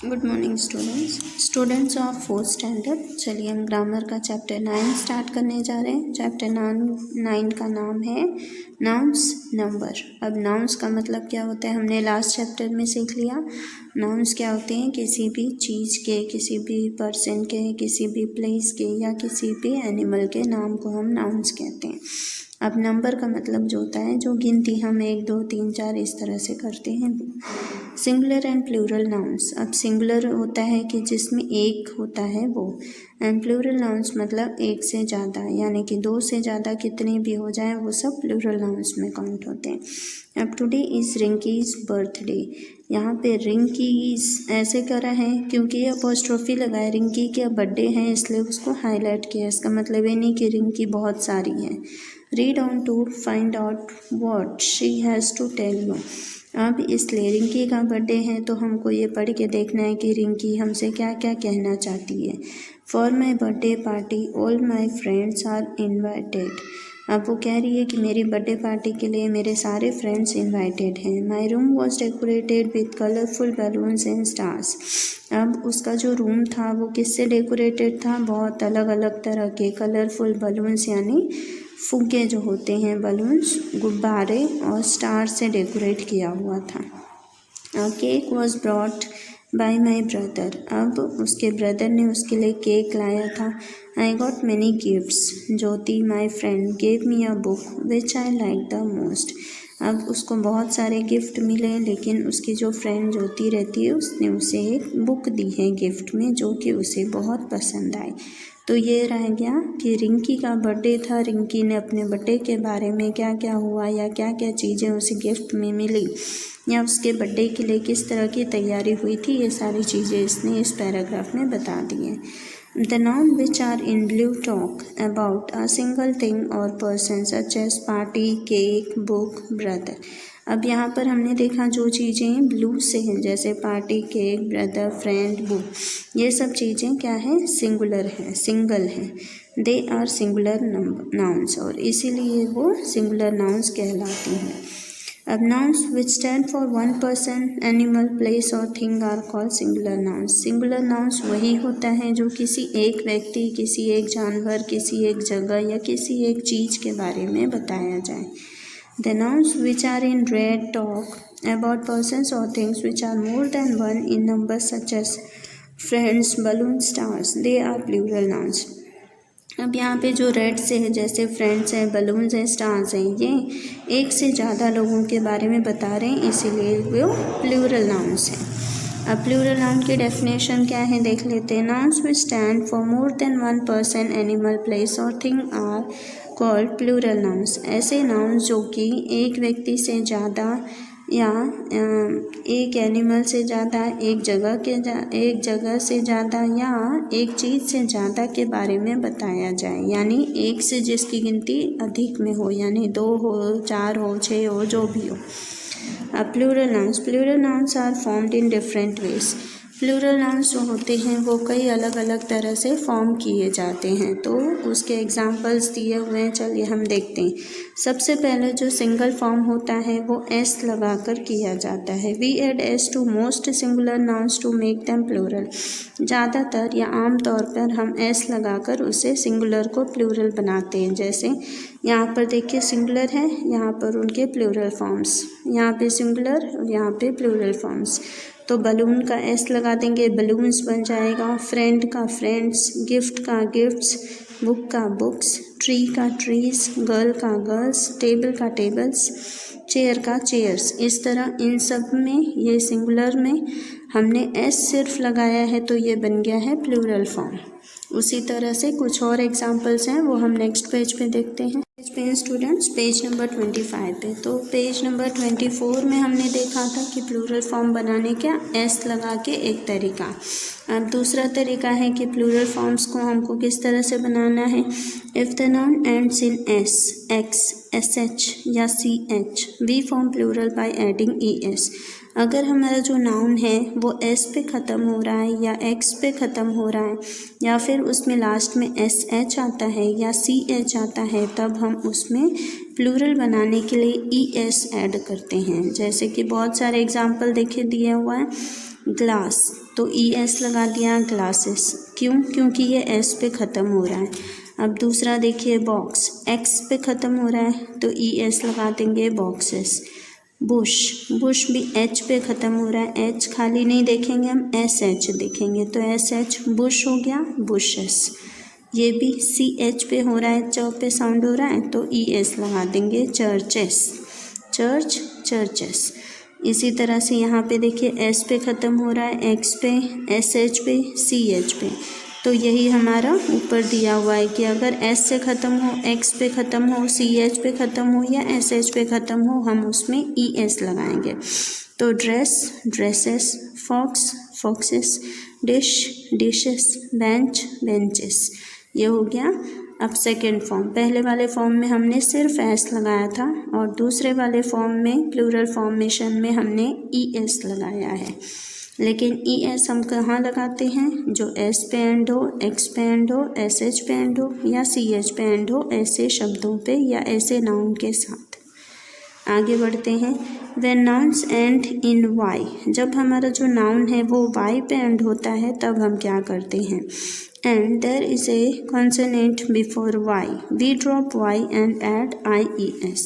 Good morning students of fourth standard. चलिए हम grammar का चैप्टर 9 स्टार्ट करने जा रहे हैं। चैप्टर 9 का नाम है नाउन्स नंबर। अब नाउन्स का मतलब क्या होता है हमने लास्ट चैप्टर में सीख लिया। नाउन्स क्या होते हैं, किसी भी चीज़ के, किसी भी पर्सन के, किसी भी प्लेस के या किसी भी एनिमल के नाम को हम नाउन्स कहते हैं। अब नंबर का मतलब जो होता है जो गिनती हम 1 2 3 4 इस तरह से करते हैं। Singular and plural nouns. अब सिंगुलर होता है कि जिसमें एक होता है वो, एंड प्लूरल नाउन्स मतलब एक से ज़्यादा, यानी कि 2 से ज़्यादा कितने भी हो जाए वो सब प्लूरल नाउन्स में काउंट होते हैं। अब टुडे इज़ रिंकीज़ बर्थडे। यहाँ पे रिंकीज़ ऐसे करा है क्योंकि ये अपॉस्ट्रोफी लगाए, रिंकी के बर्थडे है इसलिए उसको हाईलाइट किया। इसका मतलब ये नहीं कि रिंकी बहुत सारी है। Read on to find out what she has to tell you. अब इसलिए रिंकी का बर्थडे है तो हमको ये पढ़ के देखना है कि रिंकी हमसे क्या क्या कहना चाहती है। For my birthday party all my friends are invited. अब वो कह रही है कि मेरी बर्थडे पार्टी के लिए मेरे सारे फ्रेंड्स इन्वाइटेड हैं। My room was decorated with colourful balloons and stars. अब उसका जो रूम था वो किससे डेकोरेटेड था, बहुत अलग अलग तरह के कलरफुल बलून्स यानी फुग्गे जो होते हैं, बलून्स, गुब्बारे और स्टार से डेकोरेट किया हुआ था। Cake was brought by my brother. अब उसके ब्रदर ने उसके लिए केक लाया था। I got many gifts. Jyoti my friend gave me a book which I like the most. अब उसको बहुत सारे गिफ्ट मिले लेकिन उसकी जो फ्रेंड ज्योति रहती है उसने उसे एक बुक दी है गिफ्ट में जो कि उसे बहुत पसंद आई। तो ये रह गया कि रिंकी का बर्थडे था, रिंकी ने अपने बर्थडे के बारे में क्या क्या हुआ या क्या क्या चीज़ें उसे गिफ्ट में मिली या उसके बर्थडे के लिए किस तरह की तैयारी हुई थी, ये सारी चीज़ें इसने इस पैराग्राफ में बता दी हैं। The nouns which are in blue talk about a single thing or person such as party, cake, book, brother. अब यहाँ पर हमने देखा जो चीज़ें ब्लू से हैं जैसे party, cake, brother, friend, book, ये सब चीज़ें क्या है, सिंगुलर है, सिंगल हैं। दे आर सिंगुलर नाउन्स और इसीलिए वो सिंगुलर नाउन्स कहलाती हैं। अब nouns which stand for one person, animal, place और thing are called singular nouns. Singular nouns वही होता है जो किसी एक व्यक्ति, किसी एक जानवर, किसी एक जगह या किसी एक चीज़ के बारे में बताया जाए। The nouns which are in red talk about persons or things which are more than one in number such as friends, balloons, stars. They are plural nouns. अब यहाँ पे जो रेड से है जैसे फ्रेंड्स हैं, बलून्स हैं, स्टार्स हैं, ये एक से ज़्यादा लोगों के बारे में बता रहे हैं इसीलिए वो प्लूरल नाउन्स हैं। अब प्लूरल नाउन की डेफिनेशन क्या है देख लेते हैं। Nouns which stand for more than one person, animal, place और thing are called plural nouns. ऐसे नाउन्स जो कि एक व्यक्ति से ज़्यादा या एक एनिमल से ज़्यादा, एक जगह से ज़्यादा या एक चीज़ से ज़्यादा के बारे में बताया जाए, यानी एक से जिसकी गिनती अधिक में हो, यानी 2 हो, 4 हो, 6 हो, जो भी हो। अब plural nouns are formed in different ways. Plural nouns जो होते हैं वो कई अलग अलग तरह से फॉर्म किए जाते हैं, तो उसके एग्जांपल्स दिए हुए हैं, चलिए हम देखते हैं। सबसे पहले जो सिंगल फॉर्म होता है वो एस लगाकर किया जाता है। We add S to most singular nouns to make them plural. ज़्यादातर या आम तौर पर हम एस लगाकर उसे सिंगुलर को प्लूरल बनाते हैं। जैसे यहाँ पर देखिए सिंगुलर है, यहाँ पर उनके प्लूरल फॉर्म्स, यहाँ पे सिंगुलर और यहाँ पे प्लूरल फॉर्म्स। तो बलून का एस लगा देंगे, बलून्स बन जाएगा। फ्रेंड का फ्रेंड्स, गिफ्ट का गिफ्ट्स, बुक का बुक्स, ट्री का ट्रीज, गर्ल का गर्ल्स, टेबल का टेबल्स, चेयर का चेयर्स। इस तरह इन सब में ये सिंगुलर में हमने एस सिर्फ लगाया है तो ये बन गया है प्लूरल फॉर्म। उसी तरह से कुछ और एग्जांपल्स हैं वो हम नेक्स्ट पेज पे देखते हैं। पेज स्टूडेंट्स पेज नंबर 25 पे। तो पेज नंबर 24 में हमने देखा था कि प्लूरल फॉर्म बनाने का एस लगा के एक तरीका। अब दूसरा तरीका है कि प्लूरल फॉर्म्स को हमको किस तरह से बनाना है। If the noun ends in S, X, S H या C H, we form plural by adding E S. अगर हमारा जो नाउन है वो एस पे ख़त्म हो रहा है या एक्स पे ख़त्म हो रहा है या फिर उसमें लास्ट में एस एच आता है या सी एच आता है, तब हम उसमें प्लूरल बनाने के लिए ई एस ऐड करते हैं। जैसे कि बहुत सारे एग्जाम्पल देखे दिए हुआ है। ग्लास, तो ES लगा दिया ग्लासेस। क्यों? क्योंकि ये S पे ख़त्म हो रहा है। अब दूसरा देखिए बॉक्स, X पे ख़त्म हो रहा है तो ES लगा देंगे बॉक्सेस। बुश, बुश भी H पे ख़त्म हो रहा है, H खाली नहीं देखेंगे हम, SH देखेंगे तो SH बुश हो गया बुशेस। ये भी CH पे हो रहा है, च पे साउंड हो रहा है तो ES लगा देंगे चर्चेस, चर्च चर्चेस। इसी तरह से यहाँ पे देखिए S पे ख़त्म हो रहा है, X पे, SH पे, CH पे, तो यही हमारा ऊपर दिया हुआ है कि अगर S से ख़त्म हो, X पे ख़त्म हो, CH पे ख़त्म हो या SH पे ख़त्म हो, हम उसमें ES लगाएंगे। तो dress dresses, fox foxes, dish dishes, bench benches. ये हो गया। अब सेकेंड फॉर्म, पहले वाले फॉर्म में हमने सिर्फ S लगाया था और दूसरे वाले फॉर्म में प्लूरल फॉर्मेशन में हमने ES लगाया है। लेकिन ES हम कहाँ लगाते हैं? जो S पे एंड हो, X पे एंड हो, SH पे एंड हो या CH पे एंड हो, ऐसे शब्दों पे या ऐसे नाउन के साथ। आगे बढ़ते हैं। When nouns end in Y, जब हमारा जो नाउन है वो Y पे एंड होता है तब हम क्या करते हैं? And there is a consonant before Y, we drop Y and add IES।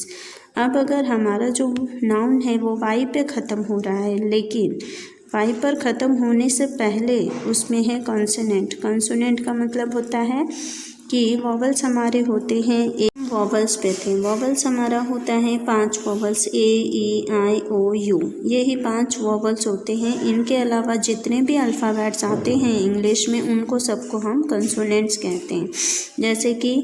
अब अगर हमारा जो नाउन है वो Y पे ख़त्म हो रहा है लेकिन Y पर ख़त्म होने से पहले उसमें है कॉन्सोनेंट। कॉन्सोनेंट का मतलब होता है कि वॉवल्स हमारे होते हैं, एक वॉवल्स पे थे। वॉवल्स हमारा होता है 5 vowels, A, E, I, O, U, ये ही 5 वॉवल्स होते हैं। इनके अलावा जितने भी अल्फ़ाबेट्स आते हैं इंग्लिश में उनको सबको हम कंसोनेंट्स कहते हैं। जैसे कि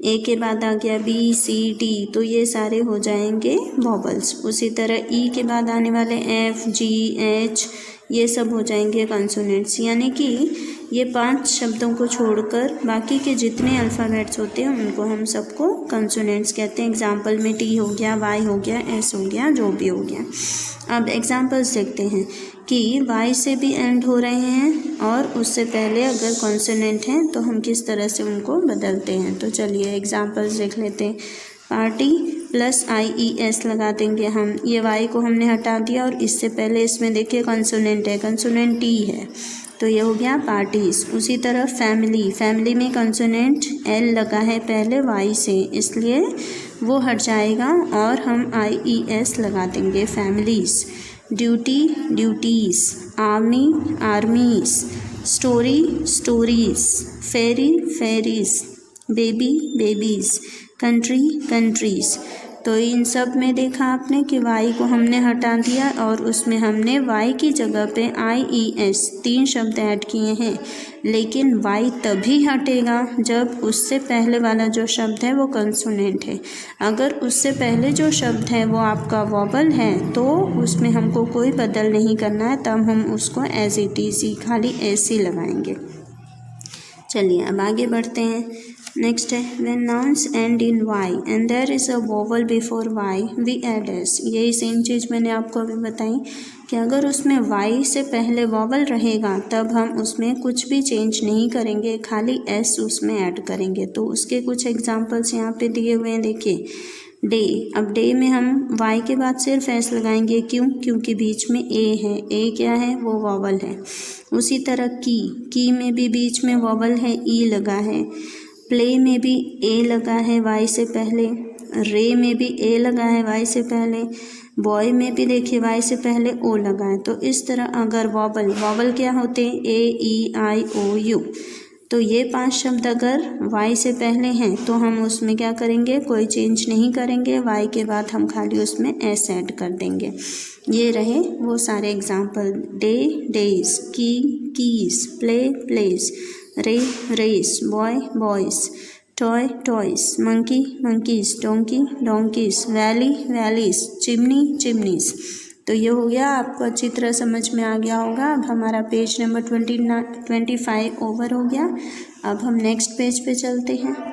A के बाद आ गया B, C, D, तो ये सारे हो जाएंगे वॉवल्स। उसी तरह E के बाद आने वाले F, G, H, ये सब हो जाएंगे कंसोनेंट्स। यानी कि ये 5 शब्दों को छोड़कर बाकी के जितने अल्फ़ाबेट्स होते हैं उनको हम सबको कंसोनेंट्स कहते हैं। एग्जाम्पल में T हो गया, Y हो गया, S हो गया, जो भी हो गया। अब एग्जाम्पल्स देखते हैं कि Y से भी एंड हो रहे हैं और उससे पहले अगर कॉन्सोनेंट हैं तो हम किस तरह से उनको बदलते हैं। तो चलिए एग्जाम्पल्स देख लेते हैं। पार्टी प्लस IES लगा देंगे हम। ये Y को हमने हटा दिया और इससे पहले इसमें देखिए कंसोनेंट है, कंसोनेंट T है, तो ये हो गया पार्टीज। उसी तरह फैमिली, फैमिली में कंसोनेंट L लगा है पहले Y से, इसलिए वो हट जाएगा और हम IES लगा देंगे families. Duty duties, army armies, story stories, ferry ferries, baby babies, country countries. तो इन सब में देखा आपने कि Y को हमने हटा दिया और उसमें हमने Y की जगह पे IES 3 शब्द ऐड किए हैं। लेकिन Y तभी हटेगा जब उससे पहले वाला जो शब्द है वो कंसोनेंट है। अगर उससे पहले जो शब्द है वो आपका वॉवल है तो उसमें हमको कोई बदल नहीं करना है, तब हम उसको एज इट इज़ ही खाली ऐसे लगाएंगे। चलिए अब आगे बढ़ते हैं। नेक्स्ट है when nouns end in Y and there is a vowel before Y we add S. यही सेम चीज़ मैंने आपको अभी बताई कि अगर उसमें Y से पहले वोवल रहेगा तब हम उसमें कुछ भी चेंज नहीं करेंगे, खाली S उसमें ऐड करेंगे। तो उसके कुछ एग्जांपल्स यहाँ पे दिए हुए हैं, देखिए। डे, अब डे में हम Y के बाद सिर्फ S लगाएंगे। क्यों? क्योंकि बीच में A है। A क्या है? वो वोवल है। उसी तरह की में भी बीच में वोवल है, E लगा है। प्ले में भी A लगा है Y से पहले। रे में भी A लगा है Y से पहले। बॉय में भी देखिए Y से पहले O लगा है। तो इस तरह अगर वॉवल क्या होते हैं? A, E, I, O, U। तो ये 5 शब्द अगर Y से पहले हैं तो हम उसमें क्या करेंगे? कोई चेंज नहीं करेंगे। Y के बाद हम खाली उसमें S ऐड कर देंगे। ये रहे वो सारे example. Day days, key keys, play plays, ray rays, boy boys, toy toys, monkey monkeys, donkey donkeys, valley valleys, chimney chimneys. तो ये हो गया, आपको अच्छी तरह समझ में आ गया होगा। अब हमारा पेज नंबर 25 ओवर हो गया। अब हम नेक्स्ट पेज पे चलते हैं।